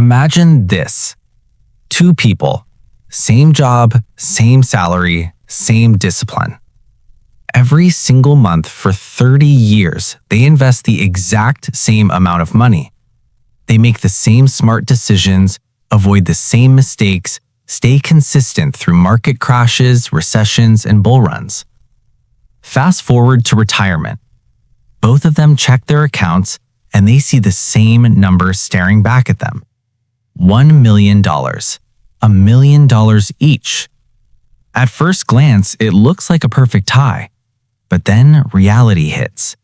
Imagine this. Two people, same job, same salary, same discipline. Every single month for 30 years, they invest the exact same amount of money. They make the same smart decisions, avoid the same mistakes, stay consistent through market crashes, recessions, and bull runs. Fast forward to retirement. Both of them check their accounts and they see the same number staring back at them. $1 million. $1 million each. At first glance, it looks like a perfect tie. But then reality hits.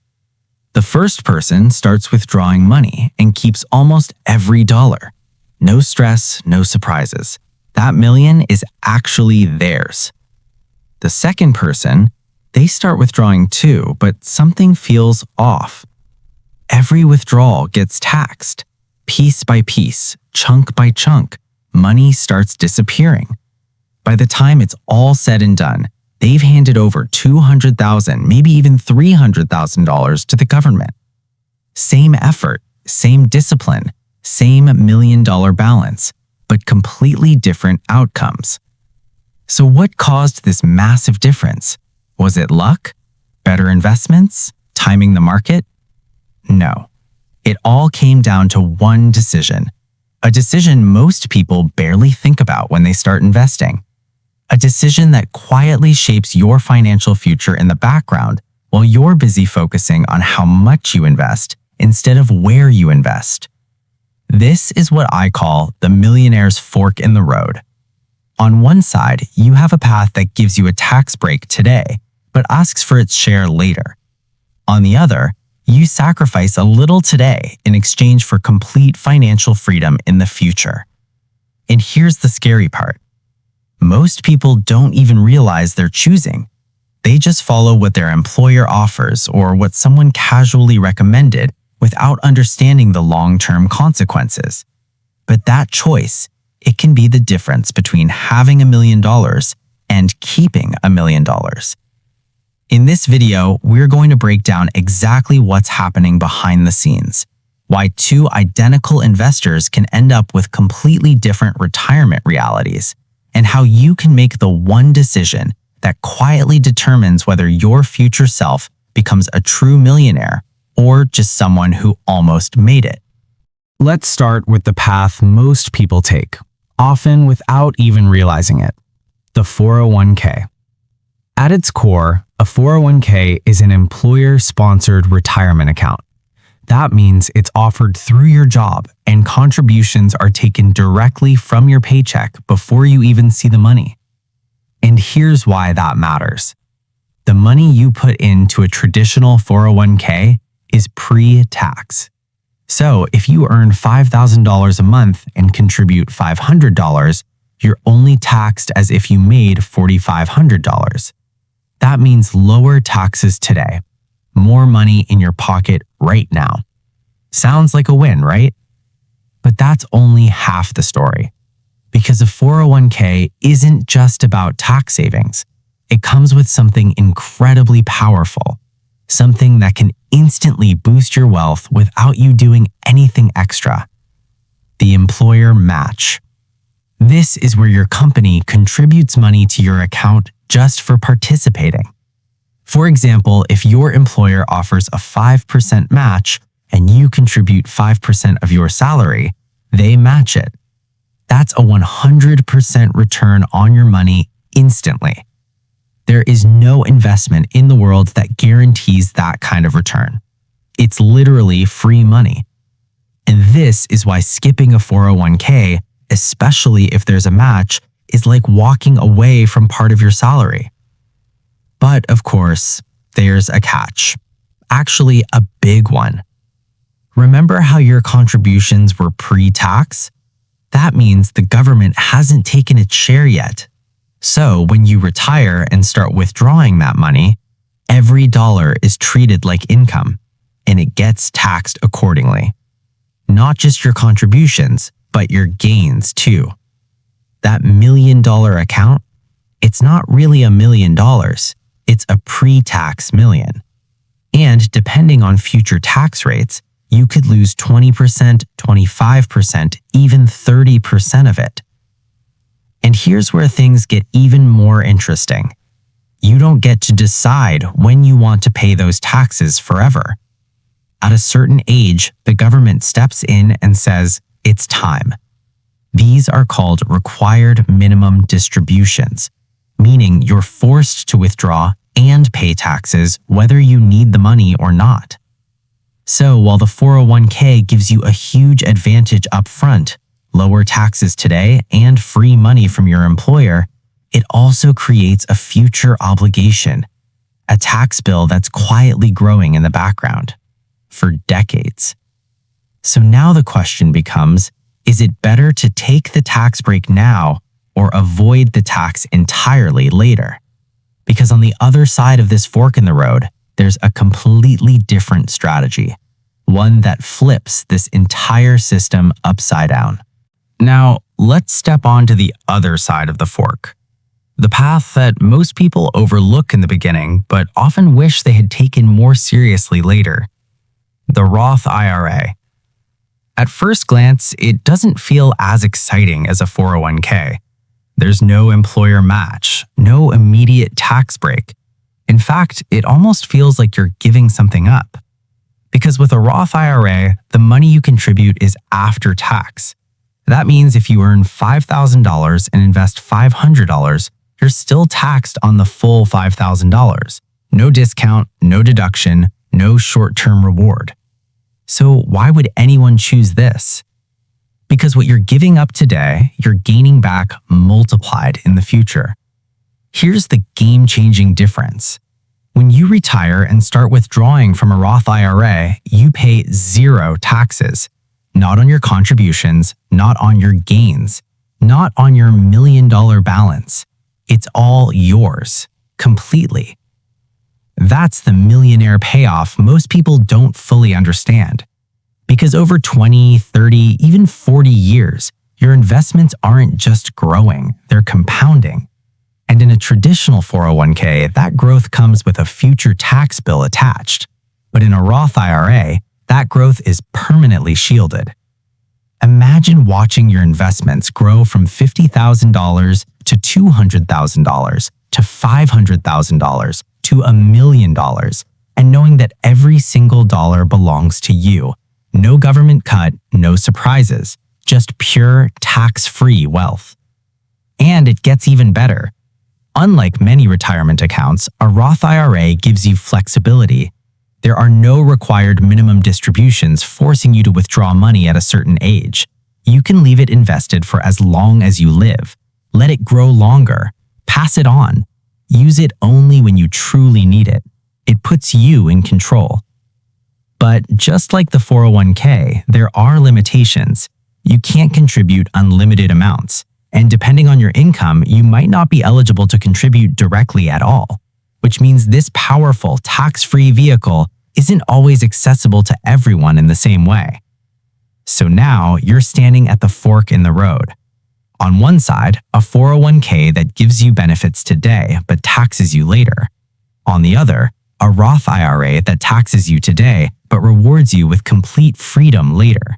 The first person starts withdrawing money and keeps almost every dollar. No stress, no surprises. That million is actually theirs. The second person, they start withdrawing too, but something feels off. Every withdrawal gets taxed. Piece by piece, chunk by chunk, money starts disappearing. By the time it's all said and done, they've handed over $200,000, maybe even $300,000 to the government. Same effort, same discipline, same $1 million balance, but completely different outcomes. So what caused this massive difference? Was it luck? Better investments? Timing the market? No. It all came down to one decision. A decision most people barely think about when they start investing. A decision that quietly shapes your financial future in the background while you're busy focusing on how much you invest instead of where you invest. This is what I call the millionaire's fork in the road. On one side, you have a path that gives you a tax break today, but asks for its share later. On the other, you sacrifice a little today in exchange for complete financial freedom in the future. And here's the scary part. Most people don't even realize they're choosing. They just follow what their employer offers or what someone casually recommended without understanding the long-term consequences. But that choice, it can be the difference between having $1 million and keeping $1 million. In this video, we're going to break down exactly what's happening behind the scenes, why two identical investors can end up with completely different retirement realities, and how you can make the one decision that quietly determines whether your future self becomes a true millionaire or just someone who almost made it. Let's start with the path most people take, often without even realizing it: the 401k. At its core, a 401k is an employer-sponsored retirement account. That means it's offered through your job and contributions are taken directly from your paycheck before you even see the money. And here's why that matters. The money you put into a traditional 401k is pre-tax. So if you earn $5,000 a month and contribute $500, you're only taxed as if you made $4,500. That means lower taxes today. More money in your pocket right now. Sounds like a win, right? But that's only half the story. Because a 401k isn't just about tax savings. It comes with something incredibly powerful. Something that can instantly boost your wealth without you doing anything extra. The employer match. This is where your company contributes money to your account just for participating. For example, if your employer offers a 5% match and you contribute 5% of your salary, they match it. That's a 100% return on your money instantly. There is no investment in the world that guarantees that kind of return. It's literally free money. And this is why skipping a 401k, especially if there's a match, is like walking away from part of your salary. But of course, there's a catch. Actually, a big one. Remember how your contributions were pre-tax? That means the government hasn't taken its share yet. So when you retire and start withdrawing that money, every dollar is treated like income, and it gets taxed accordingly. Not just your contributions, but your gains too. That $1 million account, it's not really $1 million. It's a pre-tax million. And depending on future tax rates, you could lose 20%, 25%, even 30% of it. And here's where things get even more interesting. You don't get to decide when you want to pay those taxes forever. At a certain age, the government steps in and says, it's time. These are called required minimum distributions, meaning you're forced to withdraw and pay taxes whether you need the money or not. So while the 401k gives you a huge advantage up front, lower taxes today and free money from your employer, it also creates a future obligation, a tax bill that's quietly growing in the background for decades. So now the question becomes, is it better to take the tax break now or avoid the tax entirely later? Because on the other side of this fork in the road, there's a completely different strategy, one that flips this entire system upside down. Now, let's step on to the other side of the fork, the path that most people overlook in the beginning but often wish they had taken more seriously later. The Roth IRA. At first glance, it doesn't feel as exciting as a 401k. There's no employer match, no immediate tax break. In fact, it almost feels like you're giving something up. Because with a Roth IRA, the money you contribute is after tax. That means if you earn $5,000 and invest $500, you're still taxed on the full $5,000. No discount, no deduction, no short-term reward. So why would anyone choose this? Because what you're giving up today, you're gaining back multiplied in the future. Here's the game-changing difference. When you retire and start withdrawing from a Roth IRA, you pay zero taxes. Not on your contributions, not on your gains, not on your $1 million balance. It's all yours, completely. That's the millionaire payoff most people don't fully understand. Because over 20, 30, even 40 years, your investments aren't just growing, they're compounding. And in a traditional 401k, that growth comes with a future tax bill attached. But in a Roth IRA, that growth is permanently shielded. Imagine watching your investments grow from $50,000 to $200,000 to $500,000 to $1 million, and knowing that every single dollar belongs to you. No government cut, no surprises, just pure tax-free wealth. And it gets even better. Unlike many retirement accounts, a Roth IRA gives you flexibility. There are no required minimum distributions forcing you to withdraw money at a certain age. You can leave it invested for as long as you live. Let it grow longer. Pass it on. Use it only when you truly need it. It puts you in control. But just like the 401k, there are limitations. You can't contribute unlimited amounts. And depending on your income, you might not be eligible to contribute directly at all, which means this powerful tax-free vehicle isn't always accessible to everyone in the same way. So now you're standing at the fork in the road. On one side, a 401k that gives you benefits today but taxes you later. On the other, a Roth IRA that taxes you today but rewards you with complete freedom later.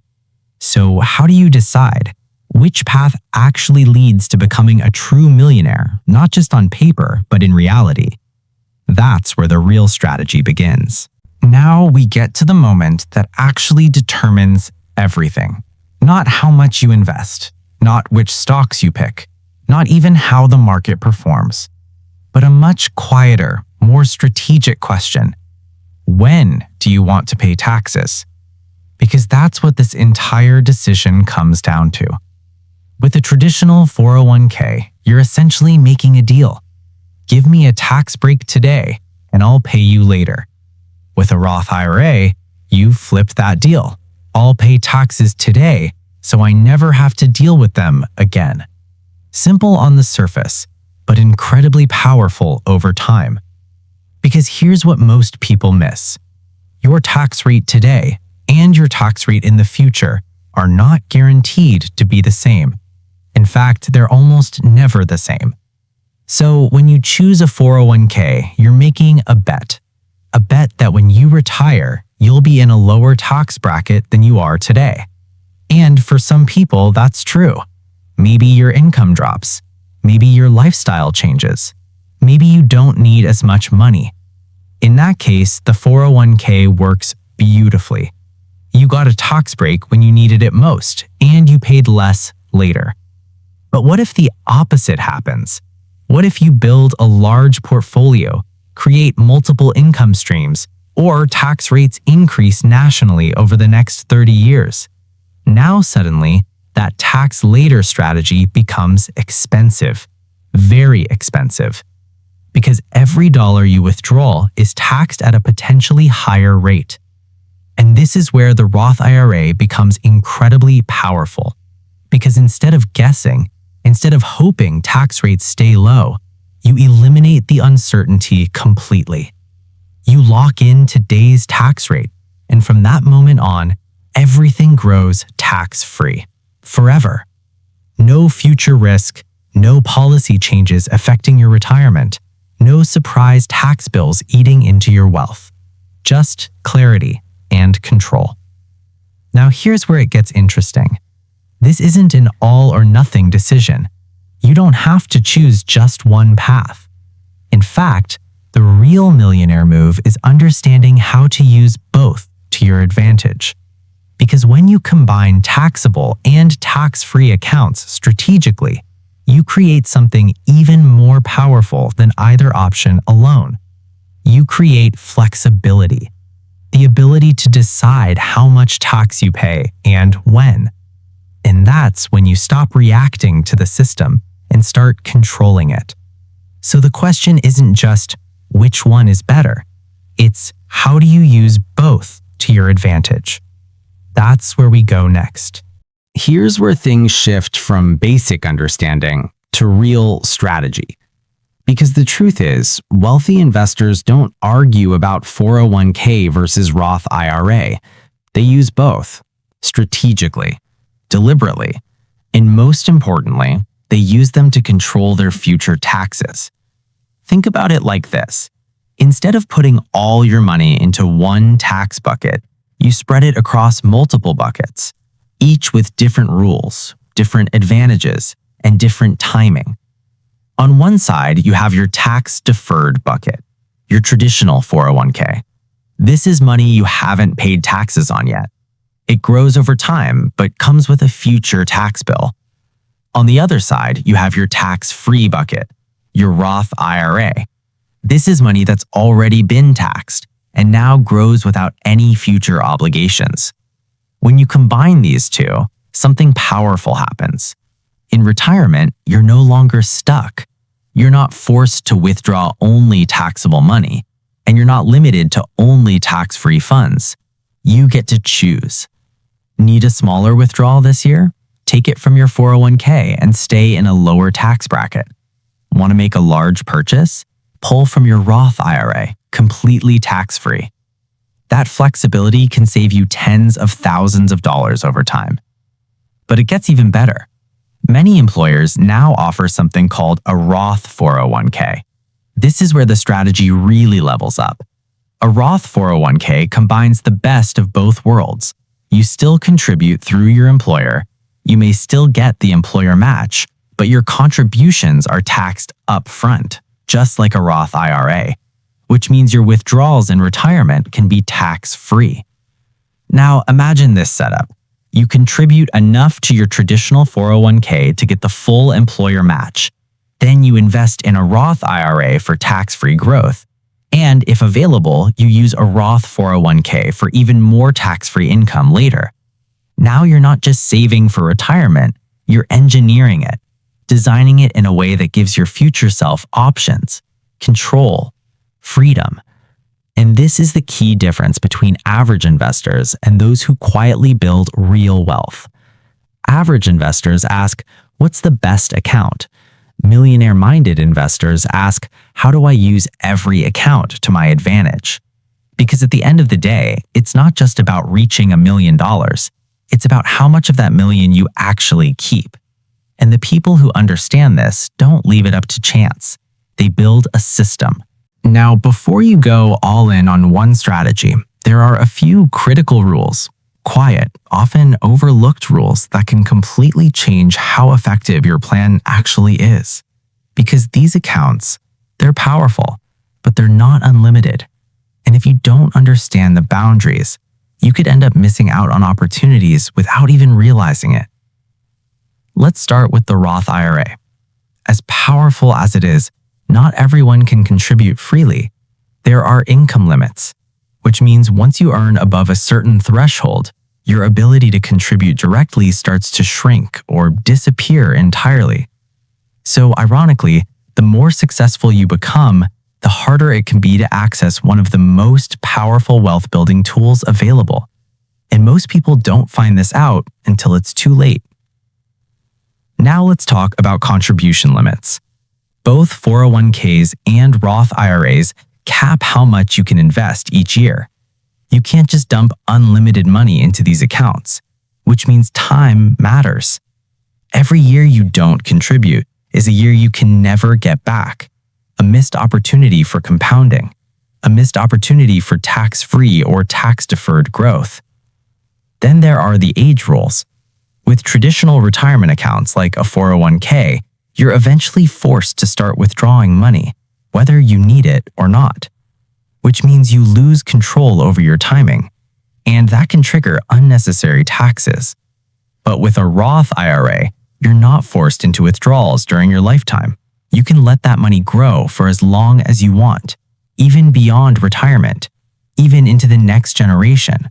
So how do you decide? Which path actually leads to becoming a true millionaire, not just on paper, but in reality? That's where the real strategy begins. Now we get to the moment that actually determines everything. Not how much you invest, not which stocks you pick, not even how the market performs, but a much quieter, more strategic question. When do you want to pay taxes? Because that's what this entire decision comes down to. With a traditional 401k, you're essentially making a deal. Give me a tax break today, and I'll pay you later. With a Roth IRA, you flip that deal. I'll pay taxes today, so I never have to deal with them again. Simple on the surface, but incredibly powerful over time. Because here's what most people miss. Your tax rate today and your tax rate in the future are not guaranteed to be the same. In fact, they're almost never the same. So when you choose a 401k, you're making a bet that when you retire, you'll be in a lower tax bracket than you are today. And for some people, that's true. Maybe your income drops. Maybe your lifestyle changes. Maybe you don't need as much money. In that case, the 401k works beautifully. You got a tax break when you needed it most, and you paid less later. But what if the opposite happens? What if you build a large portfolio, create multiple income streams, or tax rates increase nationally over the next 30 years? Now suddenly, that tax later strategy becomes expensive, very expensive, because every dollar you withdraw is taxed at a potentially higher rate. And this is where the Roth IRA becomes incredibly powerful, because instead of guessing, instead of hoping tax rates stay low, you eliminate the uncertainty completely. You lock in today's tax rate, and from that moment on, everything grows tax-free, forever. No future risk, no policy changes affecting your retirement, no surprise tax bills eating into your wealth. Just clarity and control. Now here's where it gets interesting. This isn't an all-or-nothing decision. You don't have to choose just one path. In fact, the real millionaire move is understanding how to use both to your advantage. Because when you combine taxable and tax-free accounts strategically, you create something even more powerful than either option alone. You create flexibility, the ability to decide how much tax you pay and when. And that's when you stop reacting to the system and start controlling it. So the question isn't just which one is better, it's how do you use both to your advantage? That's where we go next. Here's where things shift from basic understanding to real strategy. Because the truth is, wealthy investors don't argue about 401k versus Roth IRA. They use both, strategically, deliberately, and most importantly, they use them to control their future taxes. Think about it like this. Instead of putting all your money into one tax bucket, you spread it across multiple buckets, each with different rules, different advantages, and different timing. On one side, you have your tax-deferred bucket, your traditional 401k. This is money you haven't paid taxes on yet. It grows over time, but comes with a future tax bill. On the other side, you have your tax-free bucket, your Roth IRA. This is money that's already been taxed and now grows without any future obligations. When you combine these two, something powerful happens. In retirement, you're no longer stuck. You're not forced to withdraw only taxable money, and you're not limited to only tax-free funds. You get to choose. Need a smaller withdrawal this year? Take it from your 401k and stay in a lower tax bracket. Want to make a large purchase? Pull from your Roth IRA, completely tax-free. That flexibility can save you tens of thousands of dollars over time. But it gets even better. Many employers now offer something called a Roth 401k. This is where the strategy really levels up. A Roth 401k combines the best of both worlds. You still contribute through your employer. You may still get the employer match, but your contributions are taxed up front, just like a Roth IRA, which means your withdrawals in retirement can be tax-free. Now, imagine this setup. You contribute enough to your traditional 401k to get the full employer match. Then you invest in a Roth IRA for tax-free growth. And if available, you use a Roth 401k for even more tax-free income later. Now you're not just saving for retirement, you're engineering it, designing it in a way that gives your future self options, control, freedom. And this is the key difference between average investors and those who quietly build real wealth. Average investors ask, what's the best account? Millionaire-minded investors ask, how do I use every account to my advantage? Because at the end of the day, it's not just about reaching $1 million. It's about how much of that million you actually keep. And the people who understand this don't leave it up to chance. They build a system. Now, before you go all in on one strategy, There are a few critical rules, quiet, often overlooked rules that can completely change how effective your plan actually is. Because these accounts, they're powerful, but they're not unlimited. And if you don't understand the boundaries, you could end up missing out on opportunities without even realizing it. Let's start with the Roth IRA. As powerful as it is, not everyone can contribute freely. There are income limits, which means once you earn above a certain threshold, your ability to contribute directly starts to shrink or disappear entirely. So ironically, the more successful you become, the harder it can be to access one of the most powerful wealth-building tools available. And most people don't find this out until it's too late. Now let's talk about contribution limits. Both 401ks and Roth IRAs cap how much you can invest each year. You can't just dump unlimited money into these accounts, which means time matters. Every year you don't contribute is a year you can never get back, a missed opportunity for compounding, a missed opportunity for tax-free or tax-deferred growth. Then there are the age rules. With traditional retirement accounts like a 401k, you're eventually forced to start withdrawing money, whether you need it or not, which means you lose control over your timing, and that can trigger unnecessary taxes. But with a Roth IRA, you're not forced into withdrawals during your lifetime. You can let that money grow for as long as you want, even beyond retirement, even into the next generation.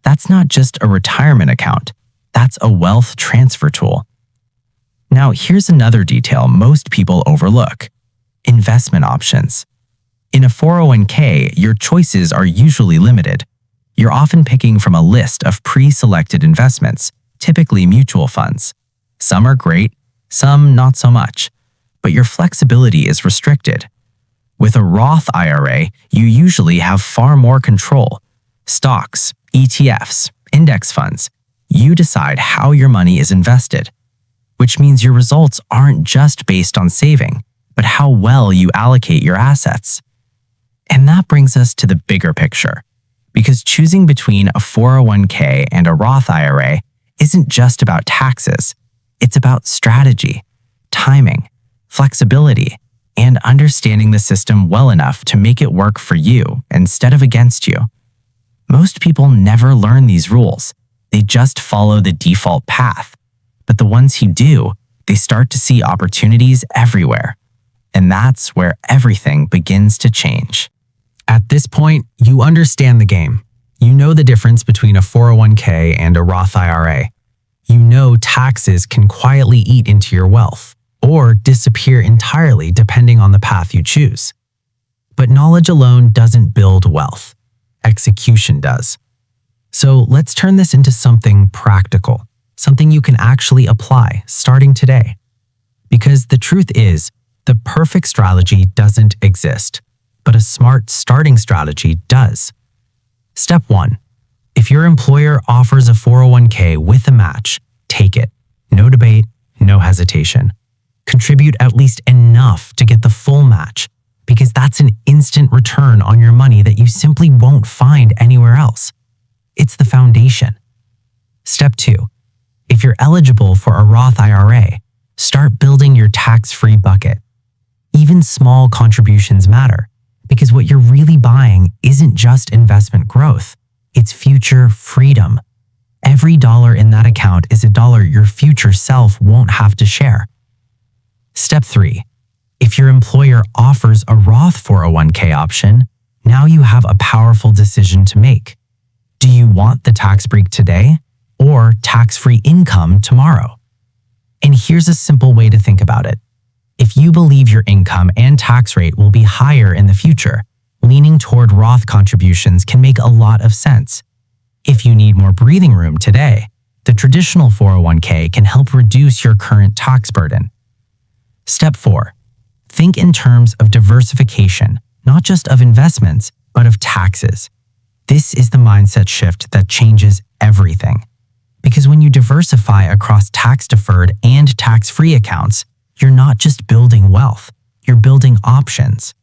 That's not just a retirement account, that's a wealth transfer tool. Now, here's another detail most people overlook: investment options. In a 401k, your choices are usually limited. You're often picking from a list of pre-selected investments, typically mutual funds. Some are great, some not so much, but your flexibility is restricted. With a Roth IRA, you usually have far more control. Stocks, ETFs, index funds, you decide how your money is invested, which means your results aren't just based on saving, but how well you allocate your assets. And that brings us to the bigger picture, because choosing between a 401k and a Roth IRA isn't just about taxes. It's about strategy, timing, flexibility, and understanding the system well enough to make it work for you instead of against you. Most people never learn these rules. They just follow the default path. But the ones who do, they start to see opportunities everywhere. And that's where everything begins to change. At this point, you understand the game. You know the difference between a 401k and a Roth IRA. You know taxes can quietly eat into your wealth or disappear entirely depending on the path you choose. But knowledge alone doesn't build wealth. Execution does. So let's turn this into something practical, something you can actually apply starting today. Because the truth is, the perfect strategy doesn't exist, but a smart starting strategy does. Step 1. If your employer offers a 401k with a match, take it. No debate, no hesitation. Contribute at least enough to get the full match, because that's an instant return on your money that you simply won't find anywhere else. It's the foundation. Step 2. If you're eligible for a Roth IRA, start building your tax-free bucket. Even small contributions matter, because what you're really buying isn't just investment growth, it's future freedom. Every dollar in that account is a dollar your future self won't have to share. Step 3. If your employer offers a Roth 401k option, now you have a powerful decision to make. Do you want the tax break today or tax-free income tomorrow? And here's a simple way to think about it. If you believe your income and tax rate will be higher in the future, leaning toward Roth contributions can make a lot of sense. If you need more breathing room today, the traditional 401k can help reduce your current tax burden. Step 4. Think in terms of diversification, not just of investments, but of taxes. This is the mindset shift that changes everything. Because when you diversify across tax-deferred and tax-free accounts, you're not just building wealth, you're building options.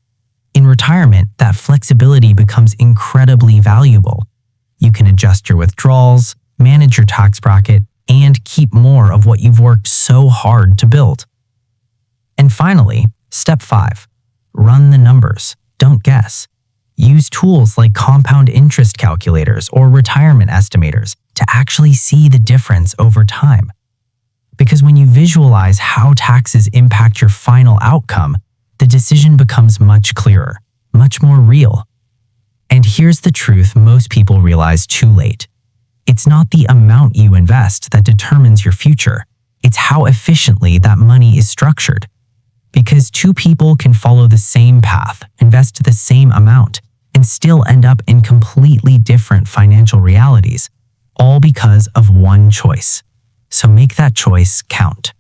In retirement, that flexibility becomes incredibly valuable. You can adjust your withdrawals, manage your tax bracket, and keep more of what you've worked so hard to build. And finally, step 5. Run the numbers. Don't guess. Use tools like compound interest calculators or retirement estimators to actually see the difference over time. Because when you visualize how taxes impact your final outcome, the decision becomes much clearer, much more real. And here's the truth most people realize too late. It's not the amount you invest that determines your future. It's how efficiently that money is structured. Because two people can follow the same path, invest the same amount, and still end up in completely different financial realities, all because of one choice. So make that choice count.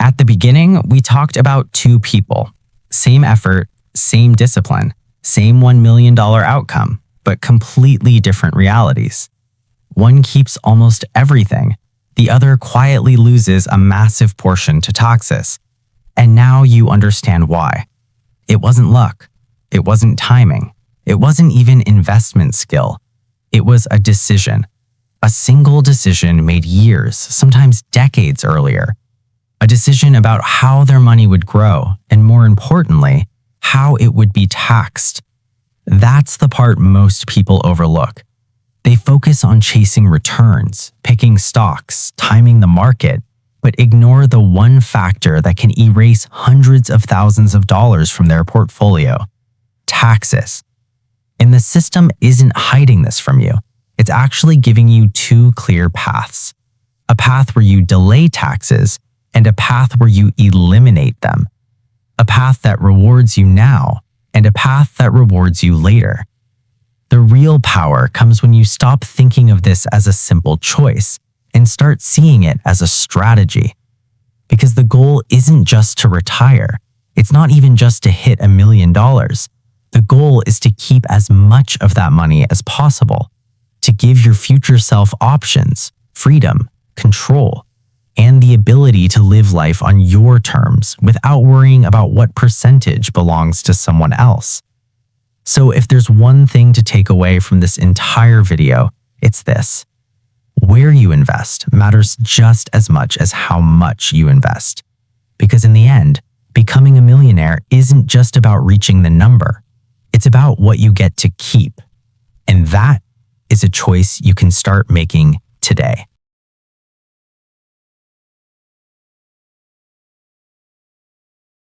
At the beginning, we talked about two people. Same effort, same discipline, same $1 million outcome, but completely different realities. One keeps almost everything. The other quietly loses a massive portion to taxes. And now you understand why. It wasn't luck. It wasn't timing. It wasn't even investment skill. It was a decision. A single decision made years, sometimes decades earlier. A decision about how their money would grow, and more importantly, how it would be taxed. That's the part most people overlook. They focus on chasing returns, picking stocks, timing the market, but ignore the one factor that can erase hundreds of thousands of dollars from their portfolio: taxes. And the system isn't hiding this from you. It's actually giving you two clear paths: a path where you delay taxes and a path where you eliminate them. A path that rewards you now and a path that rewards you later. The real power comes when you stop thinking of this as a simple choice and start seeing it as a strategy. Because the goal isn't just to retire. It's not even just to hit $1 million. The goal is to keep as much of that money as possible, to give your future self options, freedom, control, and the ability to live life on your terms without worrying about what percentage belongs to someone else. So if there's one thing to take away from this entire video, it's this: where you invest matters just as much as how much you invest. Because in the end, becoming a millionaire isn't just about reaching the number. It's about what you get to keep. And that is a choice you can start making today.